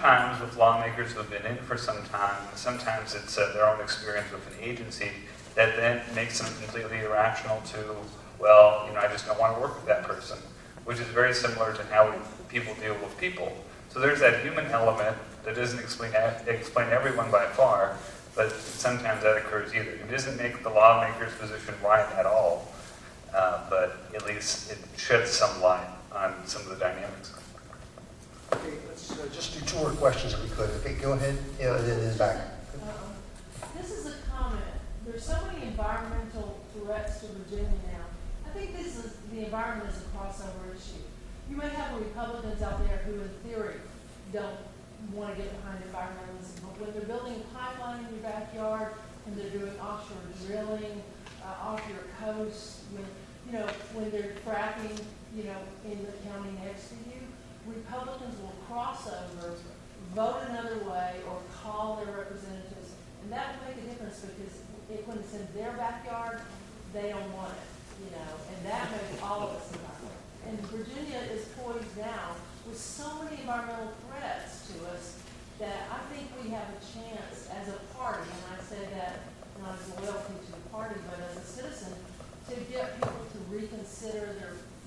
sometimes with lawmakers who have been in for some time, sometimes it's their own experience with an agency that then makes them completely irrational to, well, I just don't want to work with that person, which is very similar to how people deal with people. So there's that human element that doesn't explain everyone by far, but sometimes that occurs either. It doesn't make the lawmaker's position right at all, but at least it sheds some light on some of the dynamics. Okay, let's just do 2 more questions if we could. Okay, go ahead, and then in the back. This is a comment. There's so many environmental threats to Virginia now. I think the environment is a crossover issue. You may have Republicans out there who, in theory, don't want to get behind environmentalism, but when they're building a pipeline in your backyard, and they're doing offshore drilling off your coast, when they're fracking, in the county next to you, Republicans will cross over, vote another way, or call their representatives, and that will make a difference because when it's in their backyard, they don't want it, and that makes all of us environmental. And Virginia is poised now with so many environmental threats to us that I think we have a chance as a party, and I say that not as loyalty to the party, but as a citizen, to get people to reconsider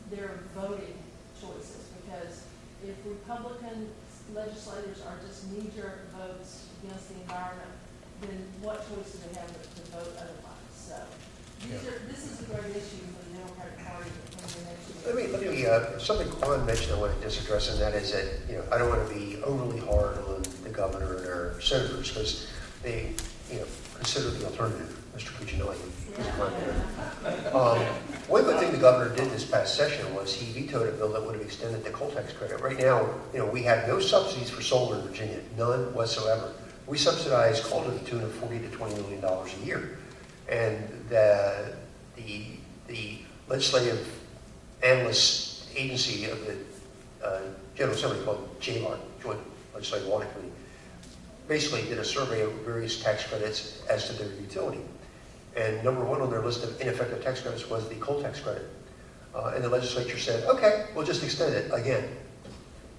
their voting choices. Because if Republican legislators are just knee-jerk votes against the environment, then what choice do they have to vote otherwise? So this is a great issue for the Democratic Party in the next year. Let me something Quan mentioned I want to just address, and that is that, I don't want to be overly hard on the governor and our senators because they, consider the alternative, Mr. Cuccinelli. One good thing the governor did this past session was he vetoed a bill that would have extended the coal tax credit. Right now, we have no subsidies for solar in Virginia, none whatsoever. We subsidize coal to the tune of $40 to $20 million a year. And the legislative analyst agency of the General Assembly called JLARC, Joint Legislative Audit Committee, basically did a survey of various tax credits as to their utility. And number 1 on their list of ineffective tax credits was the coal tax credit. And the legislature said, okay, we'll just extend it again.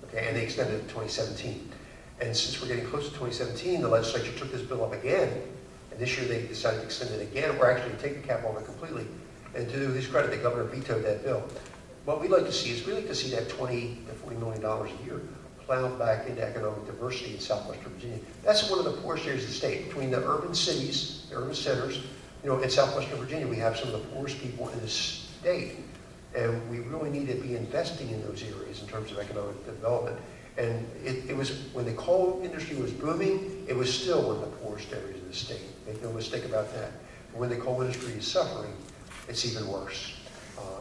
Okay, and they extended it to 2017. And since we're getting close to 2017, the legislature took this bill up again. And this year they decided to extend it again, or actually take the cap off it completely. And to his credit, the governor vetoed that bill. What we'd like to see is, we'd like to see that $20 to $40 million a year plowed back into economic diversity in southwestern Virginia. That's one of the poorest areas of the state. Between the urban cities, the urban centers, in southwestern Virginia, we have some of the poorest people in the state. And we really need to be investing in those areas in terms of economic development. And it was, when the coal industry was booming, it was still one of the poorest areas of the state. Make no mistake about that. But when the coal industry is suffering, it's even worse.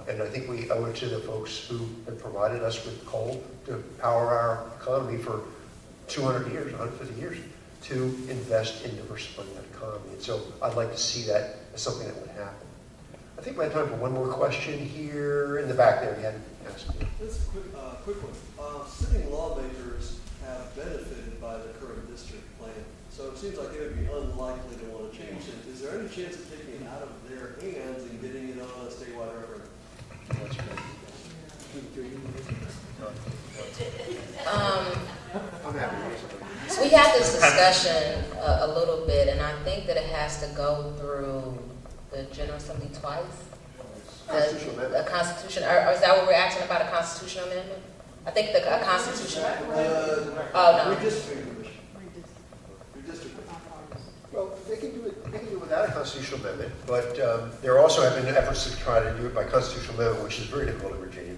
And I think we owe it to the folks who have provided us with coal to power our economy for 200 years, 150 years, to invest in diversifying that economy. And so I'd like to see that as something that would happen. I think we have time for one more question here in the back there. You had asked. Just a quick one. Sitting lawmakers have benefited by the current district plan, so it seems like it would be unlikely to want to change it. Is there any chance of taking it out of their hands and getting it on a statewide referendum? So we had this discussion a little bit, and I think that it has to go through the General Assembly twice. Constitutional amendment. A constitution, or is that what we're asking about, a constitutional amendment? I think a constitutional. Oh, no. Redistricting commission. Well, they can do it without a constitutional amendment, but there also have been efforts to try to do it by constitutional amendment, which is very difficult in Virginia.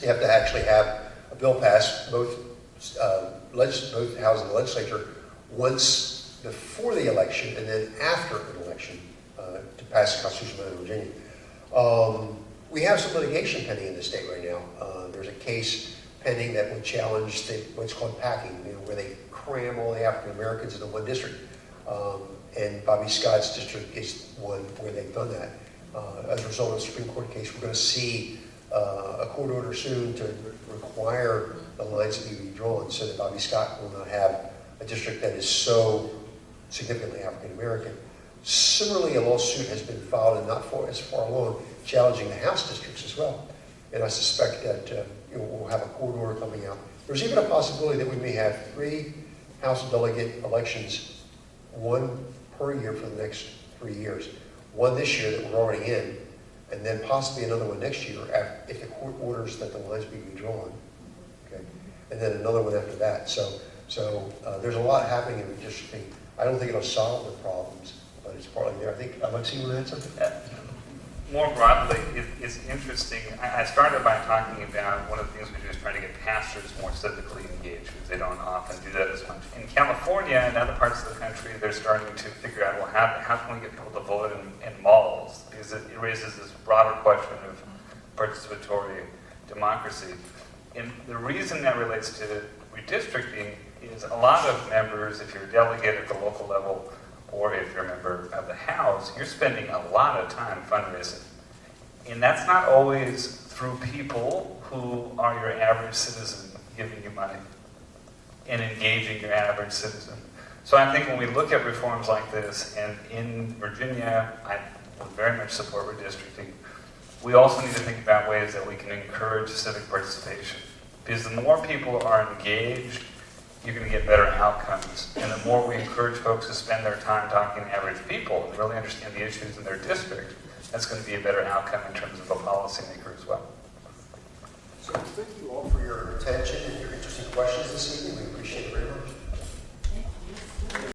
You have to actually have a bill passed, both houses of the legislature, once before the election and then after an election to pass a constitutional amendment in Virginia. We have some litigation pending in the state right now. There's a case pending that would challenge what's called packing, where they cram all the African Americans into one district. And Bobby Scott's district is one where they've done that. As a result of the Supreme Court case, we're going to see a court order soon to require the lines to be redrawn so that Bobby Scott will not have a district that is so significantly African American. Similarly, a lawsuit has been filed, and not as far along, challenging the House districts as well. And I suspect that we'll have a court order coming out. There's even a possibility that we may have 3 House delegate elections, 1 per year for the next 3 years. 1 this year that we're already in, and then possibly another one next year if the court orders that the lines be redrawn. Okay, and then another one after that. So there's a lot happening in redistricting. I don't think it'll solve the problems, but it's partly there. I think Alexi, you want to add something? More broadly, it's interesting. I started by talking about one of the things we do is trying to get pastors more civically engaged, because they don't often do that as much. In California and other parts of the country, they're starting to figure out, well, how can we get people to vote in malls? Because it raises this broader question of participatory democracy. And the reason that relates to redistricting is a lot of members, if you're a delegate at the local level, or if you're a member of the House, you're spending a lot of time fundraising. And that's not always through people who are your average citizen giving you money and engaging your average citizen. So I think when we look at reforms like this, and in Virginia, I would very much support redistricting, we also need to think about ways that we can encourage civic participation. Because the more people are engaged, you're going to get better outcomes. And the more we encourage folks to spend their time talking to average people and really understand the issues in their district, that's going to be a better outcome in terms of a policymaker as well. So thank you all for your attention and your interesting questions this evening.